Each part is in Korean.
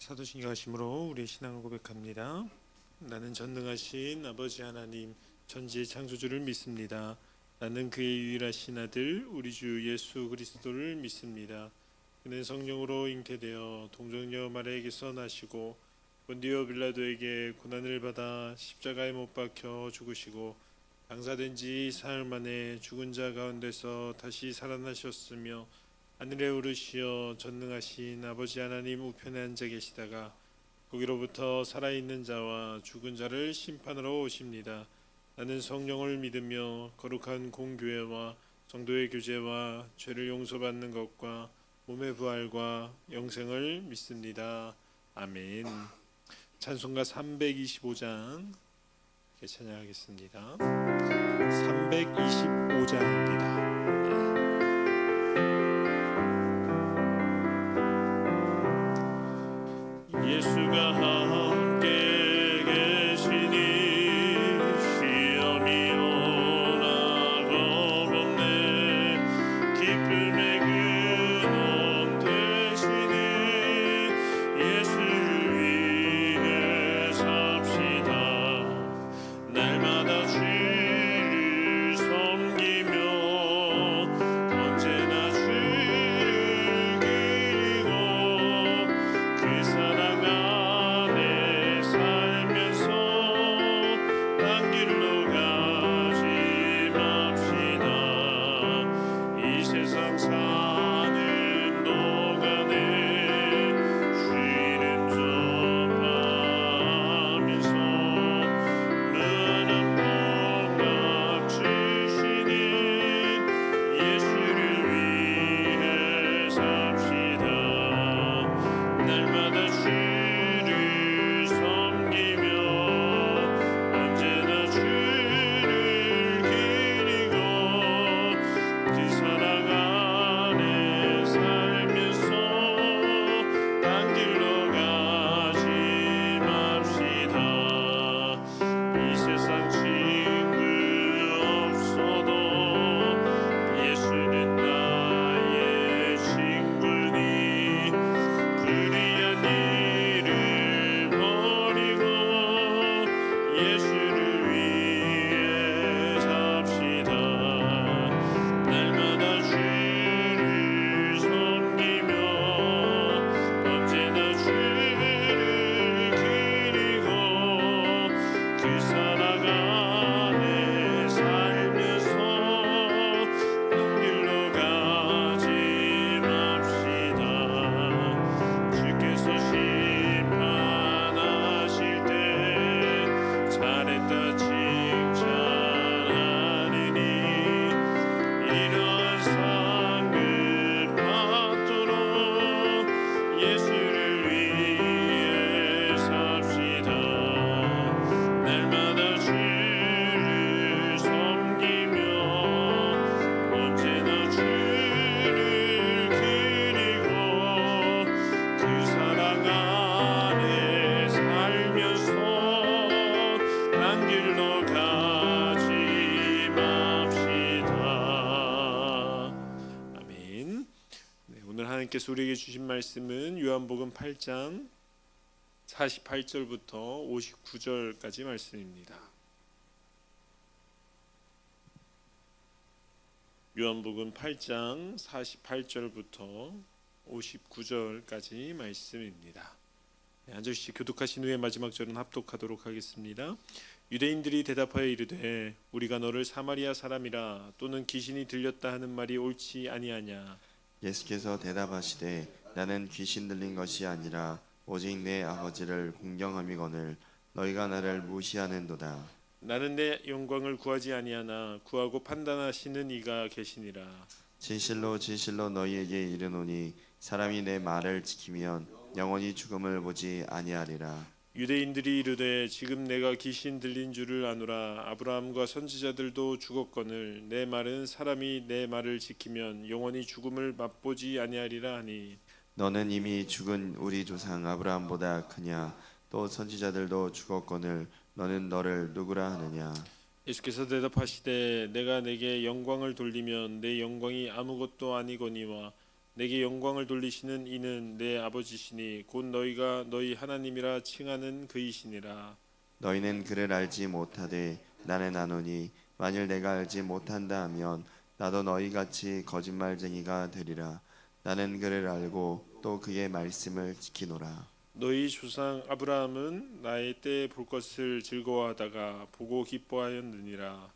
사도신경 하심으로 우리의 신앙을 고백합니다. 나는 전능하신 아버지 하나님 천지의 창조주를 믿습니다. 나는 그의 유일하신 아들 우리 주 예수 그리스도를 믿습니다. 그는 성령으로 잉태되어 동정녀 마리아에게서 나시고 본디오 빌라도에게 고난을 받아 십자가에 못 박혀 죽으시고 장사된 지 사흘 만에 죽은 자 가운데서 다시 살아나셨으며 하늘에 오르시어 전능하신 아버지 하나님 우편에 앉아 계시다가 거기로부터 살아있는 자와 죽은 자를 심판하러 오십니다. 나는 성령을 믿으며 거룩한 공교회와 성도의 교제와 죄를 용서받는 것과 몸의 부활과 영생을 믿습니다. 아멘. 찬송가 325장 찬양하겠습니다. 325장입니다. 예수가 함께 계시니 시험이 오나 겁없네. 기쁨의 근원 되시니 예수를 위해 삽시다. 날마다 주를 섬기며 언제나 주를 기리고 그 사랑 안에 살면서 딴 길로 가지 맙시다. 이 세상 사는 동안에 주의는 접하면서 무한한 복락 주시니 예수를 위해 삽시다. 날마다 주를 섬기며 언제나 주를 기리고 그 사랑 안에 살면서 딴 길로 가지 맙시다. 이 세상 친구 없어도 예수는 나의 친구니 불의한 일을 버리고 예수를 위해 삽시다. 날마다 주를 섬기며 언제나 주를 기리고 그 사랑 안에 살면서 딴 길로 가지 맙시다. 주께서 심판하실 때 잘했다 칭찬하리니 이러한 상을 받도록 예수를 위해 삽시다. 날마다 주를 섬기며 언제나 주를 기리고 그 사랑 안에 살면서 딴 길로 가지 맙시다. 아멘. 네, 오늘 하나님께서 우리에게 주신 말씀은 요한복음 8장 48절부터 59절까지 말씀입니다. 요한복음 8장 48절부터 59절까지 말씀입니다. 네, 앉으시지 교독하신 후에 마지막 절은 합독하도록 하겠습니다. 유대인들이 대답하여 이르되 우리가 너를 사마리아 사람이라 또는 귀신이 들렸다 하는 말이 옳지 아니하냐. 예수께서 대답하시되 나는 귀신 들린 것이 아니라 오직 내 아버지를 공경함이거늘 너희가 나를 무시하는도다. 나는 내 영광을 구하지 아니하나 구하고 판단하시는 이가 계시니라. 진실로 진실로 너희에게 이르노니 사람이 내 말을 지키면 영원히 죽음을 보지 아니하리라. 유대인들이 이르되 지금 내가 귀신 들린 줄을 아노라. 아브라함과 선지자들도 죽었거늘 내 말은 사람이 내 말을 지키면 영원히 죽음을 맛보지 아니하리라 하니 너는 이미 죽은 우리 조상 아브라함보다 크냐? 또 선지자들도 죽었거늘 너는 너를 누구라 하느냐? 예수께서 대답하시되 내가 내게 영광을 돌리면 내 영광이 아무것도 아니거니와 내게 영광을 돌리시는 이는 내 아버지시니 곧 너희가 너희 하나님이라 칭하는 그이시니라. 너희는 그를 알지 못하되 나는 아노니 만일 내가 알지 못한다 하면 나도 너희같이 거짓말쟁이가 되리라. 나는 그를 알고 또 그의 말씀을 지키노라. 너희 조상 아브라함은 나의 때 볼 것을 즐거워하다가 보고 기뻐하였느니라.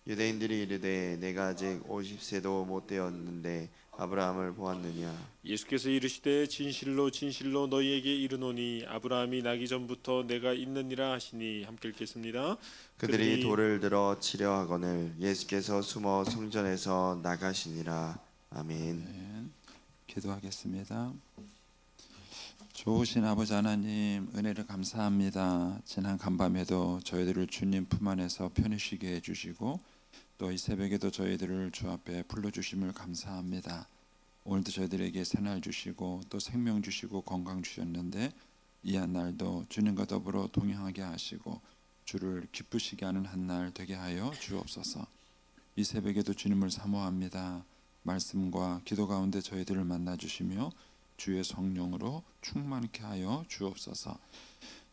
유대인들이 이르되 내가 아직 50세도 못 되었는데 아브라함을 보았느냐. 예수께서 이르시되 진실로 진실로 너희에게 이르노니 아브라함이 나기 전부터 내가 있느니라 하시니. 함께 읽겠습니다. 그들이 돌을 들어 치려 하거늘 예수께서 숨어 성전에서 나가시니라. 아멘. 네, 기도하겠습니다. 좋으신 아버지 하나님, 은혜를 감사합니다. 지난 간밤에도 저희들을 주님 품 안에서 편히 쉬게 해주시고 또 이 새벽에도 저희들을 주 앞에 불러주심을 감사합니다. 오늘도 저희들에게 새날 주시고 또 생명 주시고 건강 주셨는데 이 한 날도 주님과 더불어 동행하게 하시고 주를 기쁘시게 하는 한 날 되게 하여 주옵소서. 이 새벽에도 주님을 사모합니다. 말씀과 기도 가운데 저희들을 만나 주시며 주의 성령으로 충만케 하여 주옵소서.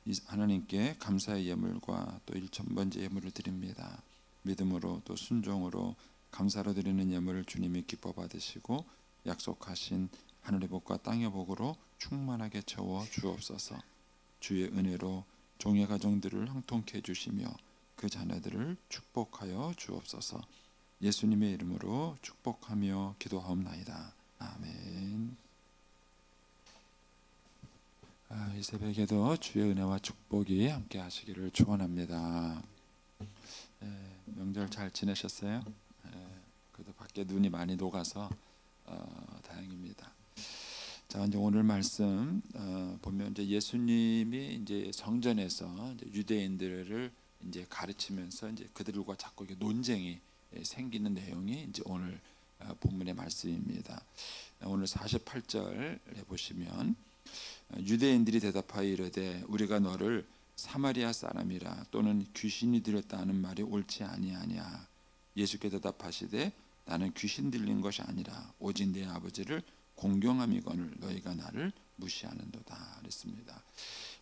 이 하나님께 감사의 예물과 또 1,000번째 예물을 드립니다. 믿음으로 또 순종으로 감사로 드리는 예물을 주님이 기뻐 받으시고 약속하신 하늘의 복과 땅의 복으로 충만하게 채워 주옵소서. 주의 은혜로 종의 가정들을 형통케 해주시며 그 자녀들을 축복하여 주옵소서. 예수님의 이름으로 축복하며 기도하옵나이다. 아멘. 이 새벽에도 주의 은혜와 축복이 함께 하시기를 축원합니다. 명절 잘 지내셨어요? 그래도 밖에 눈이 많이 녹아서 다행입니다. 자, 이제 오늘 말씀 보면 이제 예수님이 이제 성전에서 이제 유대인들을 이제 가르치면서 이제 그들과 자꾸 논쟁이 생기는 내용이 이제 오늘 본문의 말씀입니다. 오늘 48절에 보시면 유대인들이 대답하여 이르되 우리가 너를 사마리아 사람이라 또는 귀신이 들렸다 하는 말이 옳지 아니하냐. 예수께 대답하시되 나는 귀신 들린 것이 아니라 오직 내 아버지를 공경함이거늘 너희가 나를 무시하는도다 그랬습니다.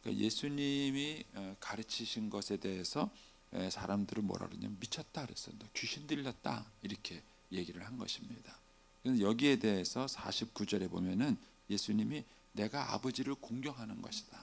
그러니까 예수님이 가르치신 것에 대해서 사람들은 뭐라 그러냐면 미쳤다 그랬어요. 너 귀신 들렸다 이렇게 얘기를 한 것입니다. 그래서 여기에 대해서 49절에 보면은 예수님이 내가 아버지를 공경하는 것이다.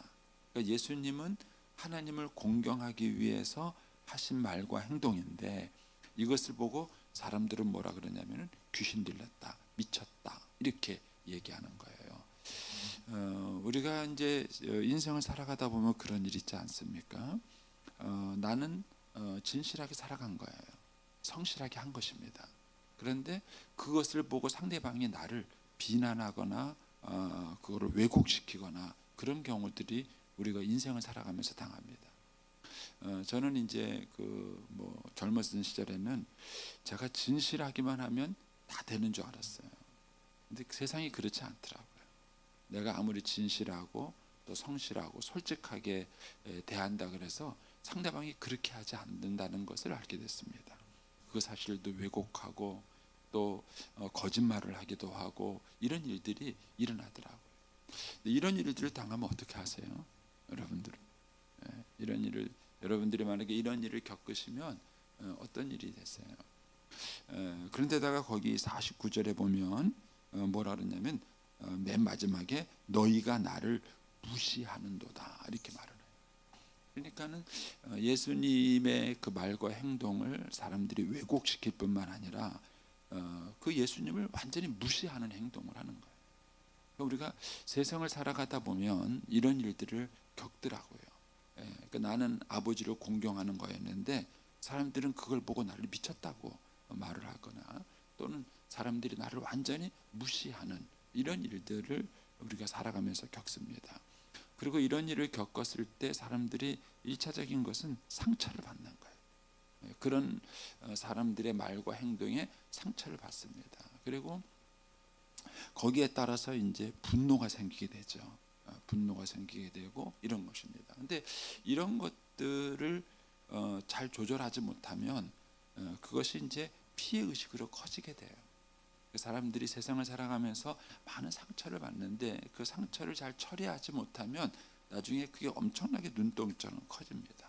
그러니까 예수님은 하나님을 공경하기 위해서 하신 말과 행동인데 이것을 보고 사람들은 뭐라 그러냐면은 귀신 들렸다, 미쳤다 이렇게 얘기하는 거예요. 우리가 이제 인생을 살아가다 보면 그런 일 있지 않습니까? 나는 진실하게 살아간 거예요. 성실하게 한 것입니다. 그런데 그것을 보고 상대방이 나를 비난하거나 그거를 왜곡시키거나 그런 경우들이 우리가 인생을 살아가면서 당합니다. 저는 이제 젊었던 시절에는 제가 진실하기만 하면 다 되는 줄 알았어요. 근데 세상이 그렇지 않더라고요. 내가 아무리 진실하고 또 성실하고 솔직하게 대한다 그래서 상대방이 그렇게 하지 않는다는 것을 알게 됐습니다. 그 사실도 왜곡하고 또 거짓말을 하기도 하고 이런 일들이 일어나더라고요. 이런 일들을 당하면 어떻게 하세요? 여러분들은 이런 일을 여러분들이 만약에 이런 일을 겪으시면 어떤 일이 되세요? 그런데다가 거기 49절에 보면 뭐라 그러냐면 맨 마지막에 너희가 나를 무시하는도다 이렇게 말을 해요. 그러니까는 예수님의 그 말과 행동을 사람들이 왜곡시킬 뿐만 아니라 그 예수님을 완전히 무시하는 행동을 하는 거예요. 우리가 세상을 살아가다 보면 이런 일들을 겪더라고요. 그러니까 나는 아버지를 공경하는 거였는데 사람들은 그걸 보고 나를 미쳤다고 말을 하거나 또는 사람들이 나를 완전히 무시하는 이런 일들을 우리가 살아가면서 겪습니다. 그리고 이런 일을 겪었을 때 사람들이 1차적인 것은 상처를 받는 거예요. 그런 사람들의 말과 행동에 상처를 받습니다. 그리고 거기에 따라서 이제 분노가 생기게 되죠. 분노가 생기게 되고 이런 것입니다. 근데 이런 것들을 잘 조절하지 못하면 그것이 이제 피해 의식으로 커지게 돼요. 사람들이 세상을 살아가면서 많은 상처를 받는데 그 상처를 잘 처리하지 못하면 나중에 그게 엄청나게 눈동자는 커집니다.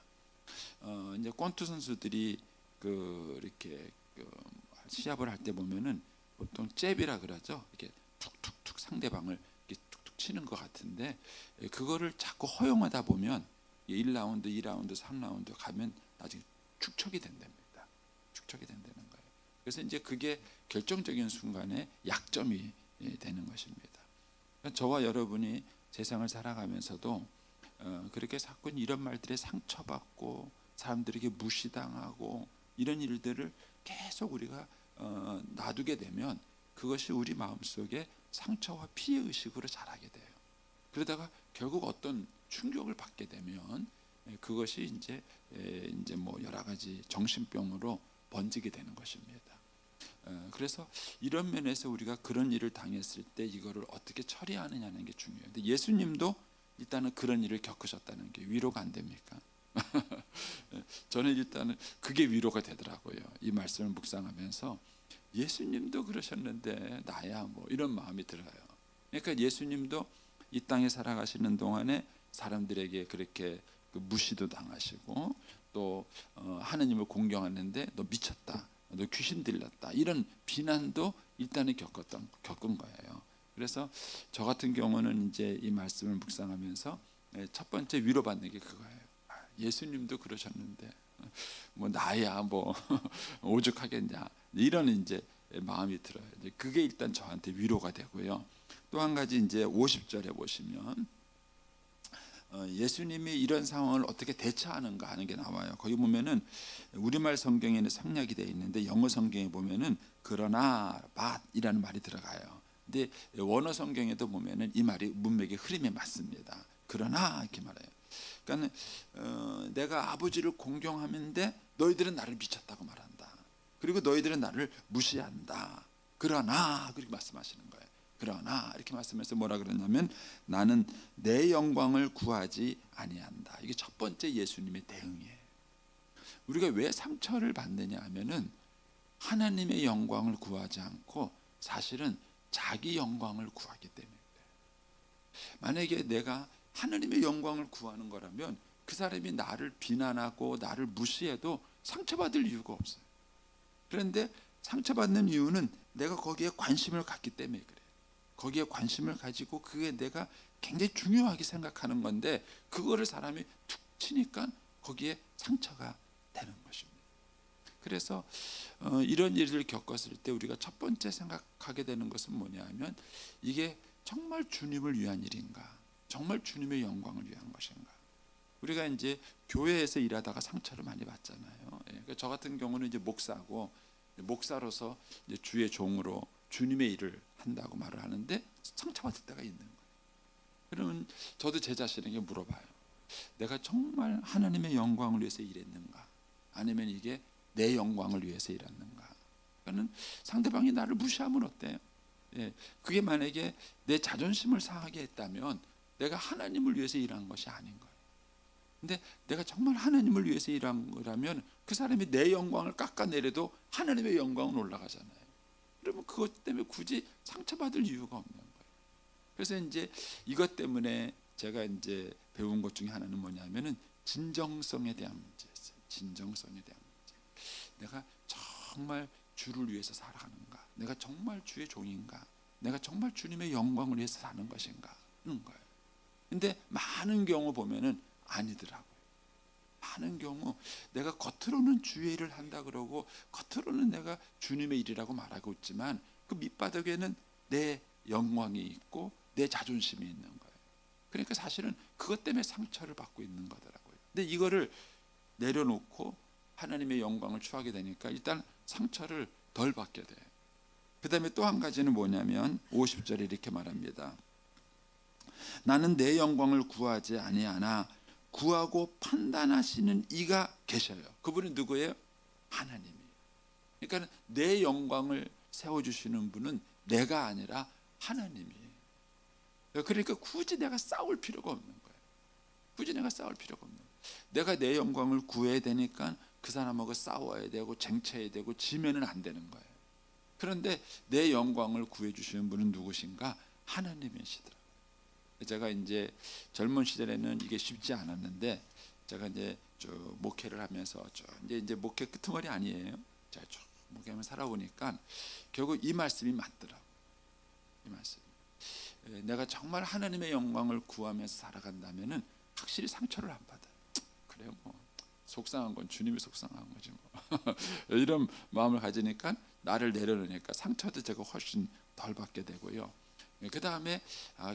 이제 권투 선수들이 이렇게 시합을 할 때 보면은 보통 잽이라 그러죠. 이렇게 툭툭툭 상대방을 이렇게 툭툭 치는 것 같은데 그거를 자꾸 허용하다 보면 1라운드, 2라운드, 3라운드 가면 나중에 축척이 된답니다. 축척이 된다는 거예요. 그래서 이제 그게 결정적인 순간에 약점이 되는 것입니다. 저와 여러분이 세상을 살아가면서도 그렇게 자꾸 이런 말들에 상처받고 사람들에게 무시당하고 이런 일들을 계속 우리가 놔두게 되면 그것이 우리 마음속에 상처와 피해 의식으로 자라게 돼요. 그러다가 결국 어떤 충격을 받게 되면 그것이 이제 뭐 여러 가지 정신병으로 번지게 되는 것입니다. 그래서 이런 면에서 우리가 그런 일을 당했을 때 이거를 어떻게 처리하느냐는 게 중요해요. 근데 예수님도 일단은 그런 일을 겪으셨다는 게 위로가 안 됩니까? 저는 일단은 그게 위로가 되더라고요. 이 말씀을 묵상하면서 예수님도 그러셨는데 나야 뭐 이런 마음이 들어요. 그러니까 예수님도 이 땅에 살아가시는 동안에 사람들에게 그렇게 무시도 당하시고 또 하나님을 공경하는데 너 미쳤다, 너 귀신 들렸다 이런 비난도 일단은 겪은 거예요. 그래서 저 같은 경우는 이제 이 말씀을 묵상하면서 첫 번째 위로받는 게 그거예요. 예수님도 그러셨는데 뭐 나야 뭐 오죽하겠냐 이런 이제 마음이 들어요. 그게 일단 저한테 위로가 되고요. 또 한 가지 이제 50절에 보시면 예수님이 이런 상황을 어떻게 대처하는가 하는 게 나와요. 거기 보면은 우리말 성경에는 생략이 되어 있는데 영어 성경에 보면은 그러나 but이라는 말이 들어가요. 근데 원어 성경에도 보면은 이 말이 문맥의 흐름에 맞습니다. 그러나 이렇게 말해요. 그러니까 내가 아버지를 공경하는데 너희들은 나를 미쳤다고 말한다. 그리고 너희들은 나를 무시한다. 그러나 그렇게 말씀하시는 거예요. 그러나 이렇게 말씀해서 뭐라 그러냐면 나는 내 영광을 구하지 아니한다. 이게 첫 번째 예수님의 대응이에요. 우리가 왜 상처를 받느냐 하면은 하나님의 영광을 구하지 않고 사실은 자기 영광을 구하기 때문에 그래요. 만약에 내가 하나님의 영광을 구하는 거라면 그 사람이 나를 비난하고 나를 무시해도 상처받을 이유가 없어요. 그런데 상처받는 이유는 내가 거기에 관심을 갖기 때문에 그래요. 거기에 관심을 가지고 그게 내가 굉장히 중요하게 생각하는 건데 그거를 사람이 툭 치니까 거기에 상처가 되는 것입니다. 그래서 이런 일을 겪었을 때 우리가 첫 번째 생각하게 되는 것은 뭐냐 하면 이게 정말 주님을 위한 일인가? 정말 주님의 영광을 위한 것인가? 우리가 이제 교회에서 일하다가 상처를 많이 받잖아요. 그러니까 저 같은 경우는 이제 목사고 목사로서 이제 주의 종으로 주님의 일을 한다고 말을 하는데 상처받을 때가 있는 거예요. 그러면 저도 제 자신에게 물어봐요. 내가 정말 하나님의 영광을 위해서 일했는가? 아니면 이게 내 영광을 위해서 일했는가? 그러니까 상대방이 나를 무시하면 어때요? 그게 만약에 내 자존심을 상하게 했다면 내가 하나님을 위해서 일한 것이 아닌 거예요. 근데 내가 정말 하나님을 위해서 일한 거라면 그 사람이 내 영광을 깎아내려도 하나님의 영광은 올라가잖아요. 그러면 그것 때문에 굳이 상처받을 이유가 없는 거예요. 그래서 이제 이것 때문에 제가 이제 배운 것 중에 하나는 뭐냐면은 진정성에 대한 문제였어요. 진정성에 대한 문제. 내가 정말 주를 위해서 살아가는가? 내가 정말 주의 종인가? 내가 정말 주님의 영광을 위해서 사는 것인가? 하는 거예요. 근데 많은 경우 보면은 아니더라고요. 많은 경우 내가 겉으로는 주의 일을 한다 그러고 겉으로는 내가 주님의 일이라고 말하고 있지만 그 밑바닥에는 내 영광이 있고 내 자존심이 있는 거예요. 그러니까 사실은 그것 때문에 상처를 받고 있는 거더라고요. 근데 이거를 내려놓고 하나님의 영광을 추하게 되니까 일단 상처를 덜 받게 돼요. 그 다음에 또 한 가지는 뭐냐면 50절에 이렇게 말합니다. 나는 내 영광을 구하지 아니하나 구하고 판단하시는 이가 계셔요. 그분은 누구예요? 하나님이에요. 그러니까 내 영광을 세워주시는 분은 내가 아니라 하나님이에요. 그러니까 굳이 내가 싸울 필요가 없는 거예요. 굳이 내가 싸울 필요가 없는 거예요. 내가 내 영광을 구해야 되니까 그 사람하고 싸워야 되고 쟁취해야 되고 지면은 안 되는 거예요. 그런데 내 영광을 구해 주시는 분은 누구신가? 하나님이시더라고요. 제가 이제 젊은 시절에는 이게 쉽지 않았는데 제가 이제 쭉 목회를 하면서 이제 목회 끄트머리 아니에요. 제가 쭉 목회하면서 살아보니까 결국 이 말씀이 맞더라고요. 이 말씀. 내가 정말 하나님의 영광을 구하면서 살아간다면은 확실히 상처를 안 받아요. 그래요, 뭐 속상한 건 주님이 속상한 거지 뭐. 이런 마음을 가지니까 나를 내려놓으니까 상처도 제가 훨씬 덜 받게 되고요. 그 다음에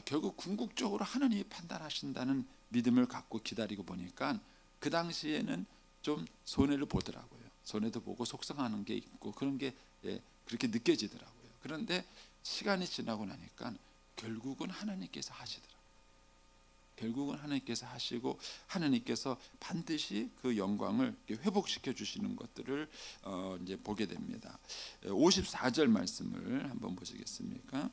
결국 궁극적으로 하나님이 판단하신다는 믿음을 갖고 기다리고 보니까 그 당시에는 좀 손해를 보더라고요. 손해도 보고 속상하는 게 있고 그런 게 그렇게 느껴지더라고요. 그런데 시간이 지나고 나니까 결국은 하나님께서 하시더라고요. 결국은 하나님께서 하시고 하나님께서 반드시 그 영광을 회복시켜 주시는 것들을 이제 보게 됩니다. 54절 말씀을 한번 보시겠습니까?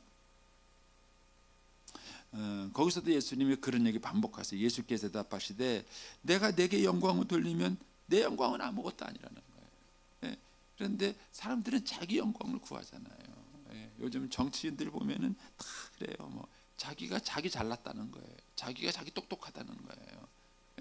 거기서도 예수님이 그런 얘기 반복하세요. 예수께서 대답하시되 내가 내게 영광을 돌리면 내 영광은 아무것도 아니라는 거예요. 예. 그런데 사람들은 자기 영광을 구하잖아요. 예. 요즘 정치인들 보면은 다 그래요. 뭐 자기가 자기 잘났다는 거예요. 자기가 자기 똑똑하다는 거예요.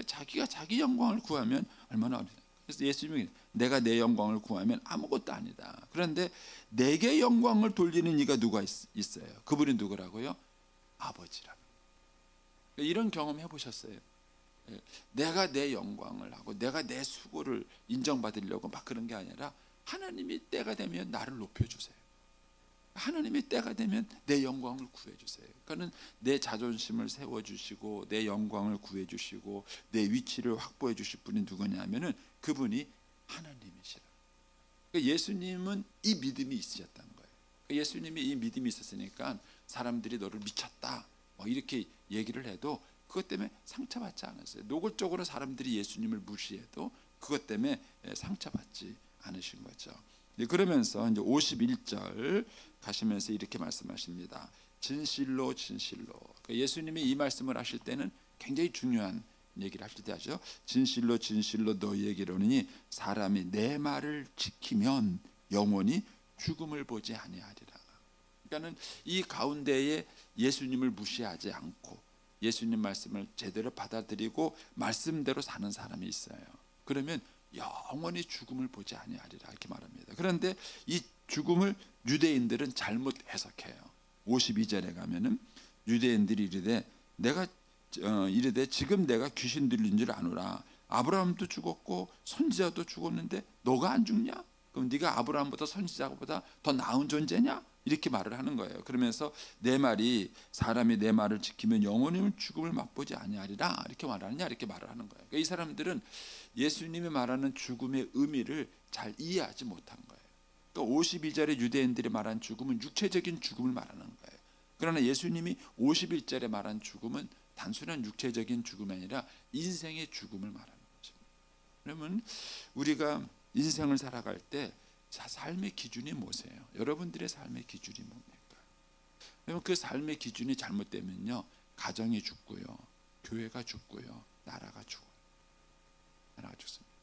자기가 자기 영광을 구하면 얼마나 어려워요. 그래서 예수님이 내가 내 영광을 구하면 아무것도 아니다. 그런데 내게 영광을 돌리는 이가 누가 있어요? 그분이 누구라고요? 아버지라. 이런 경험 해보셨어요? 내가 내 영광을 하고 내가 내 수고를 인정받으려고 막 그런 게 아니라 하나님이 때가 되면 나를 높여주세요. 하나님이 때가 되면 내 영광을 구해주세요. 그러니까 내 자존심을 세워주시고 내 영광을 구해주시고 내 위치를 확보해 주실 분이 누구냐면은 그분이 하나님이시라. 그러니까 예수님은 이 믿음이 있으셨다는 거예요. 그러니까 예수님이 이 믿음이 있었으니까 사람들이 너를 미쳤다 뭐 이렇게 얘기를 해도 그것 때문에 상처받지 않았어요. 노골적으로 사람들이 예수님을 무시해도 그것 때문에 상처받지 않으신 거죠. 그러면서 이제 51절 가시면서 이렇게 말씀하십니다. 진실로 진실로. 예수님이 이 말씀을 하실 때는 굉장히 중요한 얘기를 하실 때 하죠. 진실로 진실로 너희에게 이르노니 사람이 내 말을 지키면 영원히 죽음을 보지 아니하리라. 그러니까는 이 가운데에 예수님을 무시하지 않고 예수님 말씀을 제대로 받아들이고 말씀대로 사는 사람이 있어요. 그러면 영원히 죽음을 보지 아니하리라 이렇게 말합니다. 그런데 이 죽음을 유대인들은 잘못 해석해요. 52절에 가면은 유대인들이 이르되 지금 내가 귀신 들린 줄 아노라. 아브라함도 죽었고 선지자도 죽었는데 너가 안 죽냐? 그럼 네가 아브라함보다 선지자보다 더 나은 존재냐? 이렇게 말을 하는 거예요. 그러면서 내 말이 사람이 내 말을 지키면 영원히 죽음을 맛보지 아니하리라 이렇게 말하느냐 이렇게 말을 하는 거예요. 그러니까 이 사람들은 예수님이 말하는 죽음의 의미를 잘 이해하지 못한 거예요. 그러니까 52절에 유대인들이 말한 죽음은 육체적인 죽음을 말하는 거예요. 그러나 예수님이 51절에 말한 죽음은 단순한 육체적인 죽음이 아니라 인생의 죽음을 말하는 거죠. 그러면 우리가 인생을 살아갈 때 삶의 기준이 뭐세요? 여러분들의 삶의 기준이 뭡니까? 그러면 그 삶의 기준이 잘못되면요, 가정이 죽고요, 교회가 죽고요, 나라가 죽어요. 나라가 죽습니다.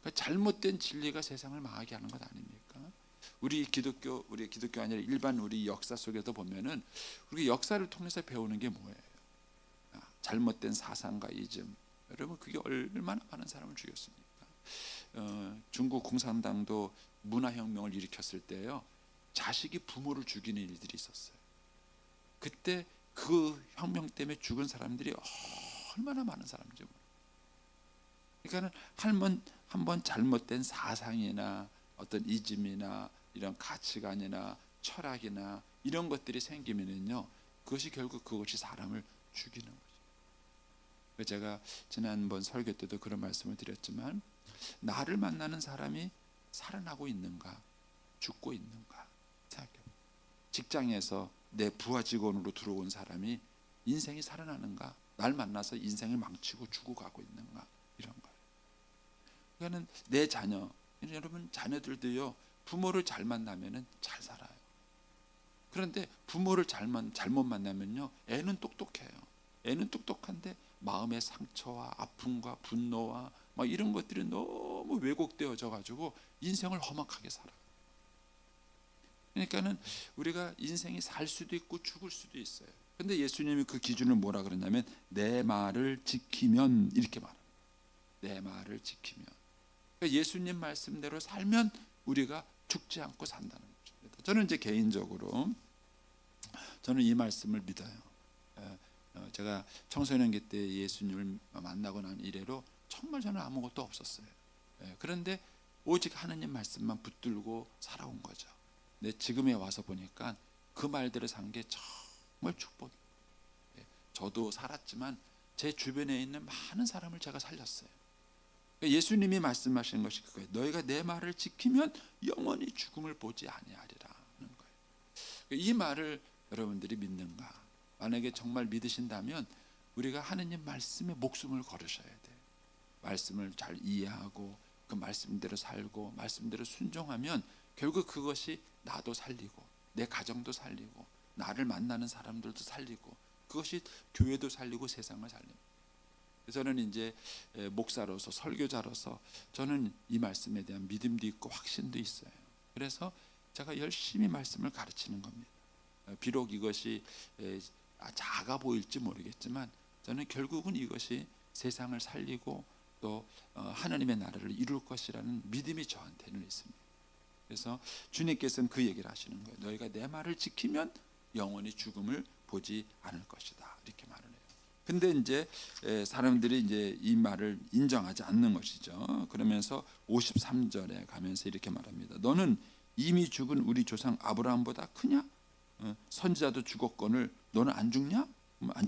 그러니까 잘못된 진리가 세상을 망하게 하는 것 아닙니까? 우리 기독교 아니라 일반 우리 역사 속에도 보면은 우리 역사를 통해서 배우는 게 뭐예요? 잘못된 사상과 이즘. 여러분 그게 얼마나 많은 사람을 죽였습니까? 중국 공산당도 문화혁명을 일으켰을 때요, 자식이 부모를 죽이는 일들이 있었어요. 그때 그 혁명 때문에 죽은 사람들이 얼마나 많은 사람인지 몰라요. 그러니까는 한번 잘못된 사상이나 어떤 이즘이나 이런 가치관이나 철학이나 이런 것들이 생기면은요, 그것이 결국 그것이 사람을 죽이는 거죠. 제가 지난번 설교 때도 그런 말씀을 드렸지만, 나를 만나는 사람이 살아나고 있는가 죽고 있는가 생각해요. 직장에서 내 부하 직원으로 들어온 사람이 인생이 살아나는가, 날 만나서 인생을 망치고 죽어가고 있는가, 이런 거예요. 그러니까 내 자녀, 여러분 자녀들도요, 부모를 잘 만나면은 잘 살아요. 그런데 부모를 잘못 만나면요, 애는 똑똑해요. 애는 똑똑한데 마음의 상처와 아픔과 분노와 막 이런 것들이 너무 왜곡되어져 가지고 인생을 험악하게 살아요. 그러니까는 우리가 인생이 살 수도 있고 죽을 수도 있어요. 근데 예수님이 그 기준을 뭐라 그러냐면 내 말을 지키면 이렇게 말합니다. 내 말을 지키면. 그러니까 예수님 말씀대로 살면 우리가 죽지 않고 산다는 거죠. 저는 이제 개인적으로 저는 이 말씀을 믿어요. 제가 청소년기 때 예수님을 만나고 난 이래로 정말 저는 아무것도 없었어요. 그런데 오직 하나님 말씀만 붙들고 살아온 거죠. 근데 지금에 와서 보니까 그 말들을 산 게 정말 축복. 저도 살았지만 제 주변에 있는 많은 사람을 제가 살렸어요. 예수님이 말씀하시는 것이 그거예요. 너희가 내 말을 지키면 영원히 죽음을 보지 아니하리라 하는 거예요. 이 말을 여러분들이 믿는가? 만약에 정말 믿으신다면 우리가 하느님 말씀에 목숨을 걸으셔야 돼요. 말씀을 잘 이해하고 그 말씀대로 살고 말씀대로 순종하면 결국 그것이 나도 살리고 내 가정도 살리고 나를 만나는 사람들도 살리고 그것이 교회도 살리고 세상을 살립니다. 저는 이제 목사로서 설교자로서 저는 이 말씀에 대한 믿음도 있고 확신도 있어요. 그래서 제가 열심히 말씀을 가르치는 겁니다. 비록 이것이 작아 보일지 모르겠지만 저는 결국은 이것이 세상을 살리고 또 하나님의 나라를 이룰 것이라는 믿음이 저한테는 있습니다. 그래서 주님께서는 그 얘기를 하시는 거예요. 너희가 내 말을 지키면 영원히 죽음을 보지 않을 것이다. 이렇게 말을 해요. 근데 이제 사람들이 이제 이 말을 인정하지 않는 것이죠. 그러면서 53절에 가면서 이렇게 말합니다. 너는 이미 죽은 우리 조상 아브라함보다 크냐? 선지자도 죽었거늘 너는 안 죽냐?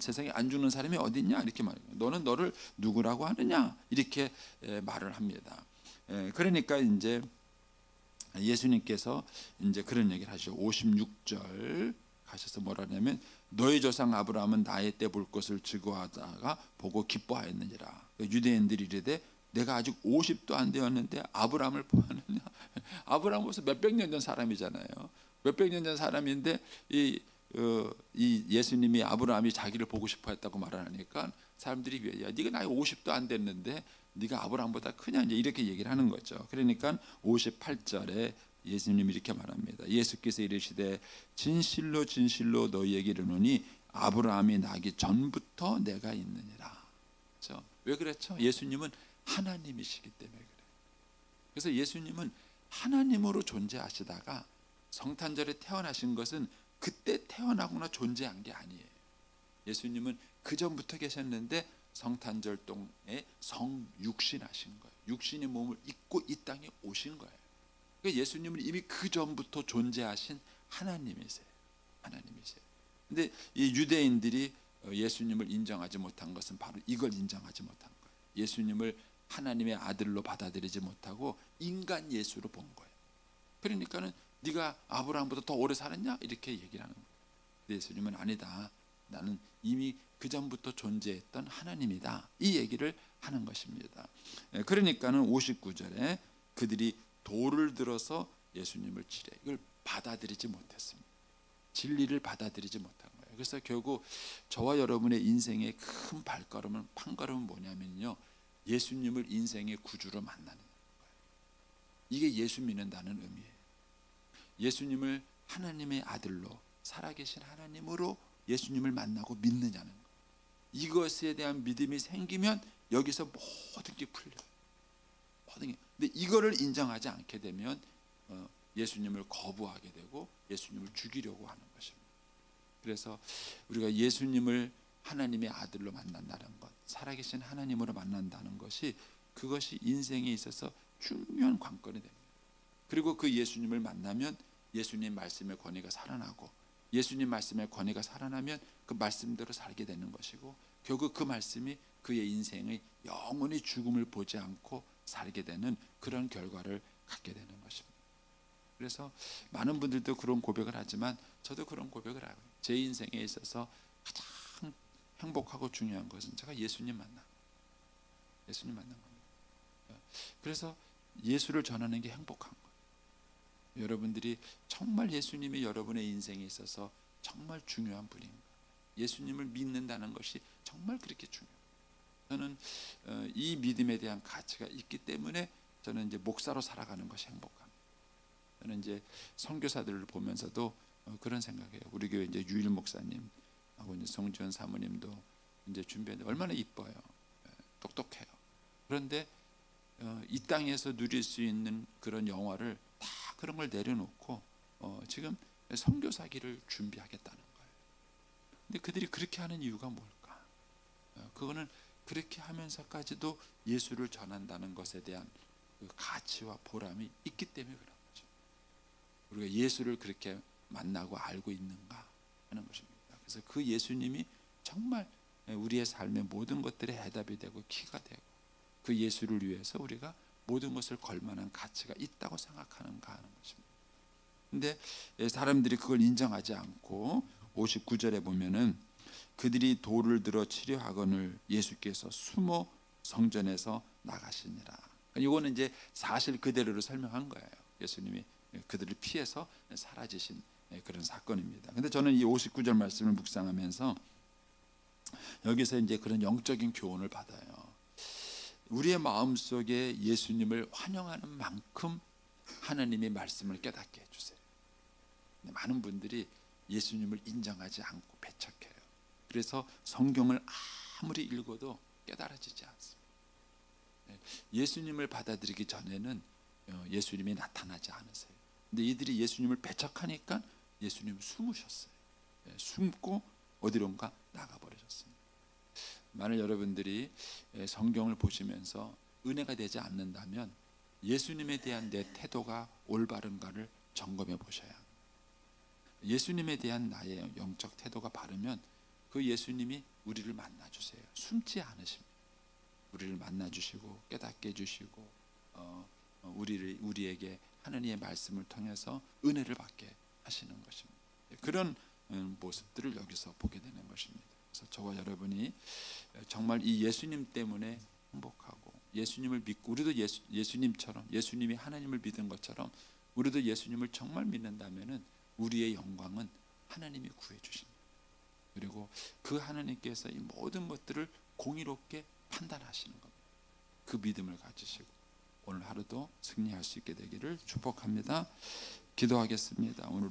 세상에 안 죽는 사람이 어디 있냐? 이렇게 말해요. 너는 너를 누구라고 하느냐? 이렇게 말을 합니다. 그러니까 이제 예수님께서 이제 그런 얘기를 하시죠. 56절 가셔서 뭐라 하냐면 너희 조상 아브라함은 나의 때 볼 것을 즐거워하다가 보고 기뻐하였느니라. 유대인들이 이르되 내가 아직 50도 안 되었는데 아브라함을 보았느냐? 아브라함 벌써 몇백 년 전 사람이잖아요. 몇백 년 전 사람인데 이 예수님이 아브라함이 자기를 보고 싶어했다고 말하니까 사람들이 야 네가 나이 50도 안 됐는데 네가 아브라함보다 크냐 이제 이렇게 얘기를 하는 거죠. 그러니까 58절에 예수님이 이렇게 말합니다. 예수께서 이르시되 진실로 진실로 너희에게 이르노니 아브라함이 나기 전부터 내가 있느니라. 그렇죠? 왜 그렇죠? 예수님은 하나님이시기 때문에 그래요. 그래서 예수님은 하나님으로 존재하시다가 성탄절에 태어나신 것은 그때 태어나거나 존재한 게 아니에요. 예수님은 그 전부터 계셨는데 성탄절 동에 성육신하신 거예요. 육신의 몸을 입고 이 땅에 오신 거예요. 그러니까 예수님은 이미 그 전부터 존재하신 하나님이세요. 하나님이세요. 근데 이 유대인들이 예수님을 인정하지 못한 것은 바로 이걸 인정하지 못한 거예요. 예수님을 하나님의 아들로 받아들이지 못하고 인간 예수로 본 거예요. 그러니까는 네가 아브라함보다 더 오래 살았냐? 이렇게 얘기를 하는 거예요. 근데 예수님은 아니다. 나는 이미 그 전부터 존재했던 하나님이다. 이 얘기를 하는 것입니다. 그러니까는 59절에 그들이 돌을 들어서 예수님을 치래. 이걸 받아들이지 못했습니다. 진리를 받아들이지 못한 거예요. 그래서 결국 저와 여러분의 인생의 큰 발걸음은 판걸음은 뭐냐면요. 예수님을 인생의 구주로 만나는 거예요. 이게 예수 믿는다는 의미예요. 예수님을 하나님의 아들로 살아계신 하나님으로 예수님을 만나고 믿느냐는 거예요. 이것에 대한 믿음이 생기면 여기서 모든 게 풀려요. 모든 게. 근데 이거를 인정하지 않게 되면 예수님을 거부하게 되고 예수님을 죽이려고 하는 것입니다. 그래서 우리가 예수님을 하나님의 아들로 만난다는 것, 살아계신 하나님으로 만난다는 것이 그것이 인생에 있어서 중요한 관건이 됩니다. 그리고 그 예수님을 만나면 예수님 말씀의 권위가 살아나고 예수님 말씀의 권위가 살아나면 그 말씀대로 살게 되는 것이고 결국 그 말씀이 그의 인생의 영원히 죽음을 보지 않고 살게 되는 그런 결과를 갖게 되는 것입니다. 그래서 많은 분들도 그런 고백을 하지만 저도 그런 고백을 하고 제 인생에 있어서 가장 행복하고 중요한 것은 제가 예수님 만난 겁니다. 그래서 예수를 전하는 게 행복한 거예요. 여러분들이 정말 예수님이 여러분의 인생에 있어서 정말 중요한 분인가? 예수님을 믿는다는 것이 정말 그렇게 중요해요. 저는 이 믿음에 대한 가치가 있기 때문에 저는 이제 목사로 살아가는 것이 행복합니다. 저는 이제 선교사들을 보면서도 그런 생각해요. 우리 교회 이제 유일 목사님하고 이제 성지원 사모님도 이제 준비했는데 얼마나 이뻐요. 똑똑해요. 그런데 이 땅에서 누릴 수 있는 그런 영화를 다 그런 걸 내려놓고 지금 선교사기를 준비하겠다는 거예요. 근데 그들이 그렇게 하는 이유가 뭘까? 그거는 그렇게 하면서까지도 예수를 전한다는 것에 대한 그 가치와 보람이 있기 때문에 그런 거죠. 우리가 예수를 그렇게 만나고 알고 있는가 하는 것입니다. 그래서 그 예수님이 정말 우리의 삶의 모든 것들의 해답이 되고 키가 되고 그 예수를 위해서 우리가 모든 것을 걸 만한 가치가 있다고 생각하는가 하는 것입니다. 근데 사람들이 그걸 인정하지 않고 59절에 보면은 그들이 돌을 들어 치려하거늘 예수께서 숨어 성전에서 나가시니라. 이거는 이제 사실 그대로를 설명한 거예요. 예수님이 그들을 피해서 사라지신 그런 사건입니다. 근데 저는 이 59절 말씀을 묵상하면서 여기서 이제 그런 영적인 교훈을 받아요. 우리의 마음속에 예수님을 환영하는 만큼 하나님의 말씀을 깨닫게 해주세요. 많은 분들이 예수님을 인정하지 않고 배척해요. 그래서 성경을 아무리 읽어도 깨달아지지 않습니다. 예수님을 받아들이기 전에는 예수님이 나타나지 않으세요. 근데 이들이 예수님을 배척하니까 예수님을 숨으셨어요. 숨고 어디론가 나가버리셨습니다. 만일 여러분들이 성경을 보시면서 은혜가 되지 않는다면 예수님에 대한 내 태도가 올바른가를 점검해 보셔야 합니다. 예수님에 대한 나의 영적 태도가 바르면 그 예수님이 우리를 만나주세요. 숨지 않으십니다. 우리를 만나주시고 깨닫게 해주시고 우리에게 하나님의 말씀을 통해서 은혜를 받게 하시는 것입니다. 그런 모습들을 여기서 보게 되는 것입니다. 그래서 저와 여러분이 정말 이 예수님 때문에 행복하고 예수님을 믿고 우리도 예수님처럼 예수님이 하나님을 믿은 것처럼 우리도 예수님을 정말 믿는다면은 우리의 영광은 하나님이 구해주십니다. 그리고 그 하나님께서 이 모든 것들을 공의롭게 판단하시는 겁니다. 그 믿음을 가지시고 오늘 하루도 승리할 수 있게 되기를 축복합니다. 기도하겠습니다. 오늘은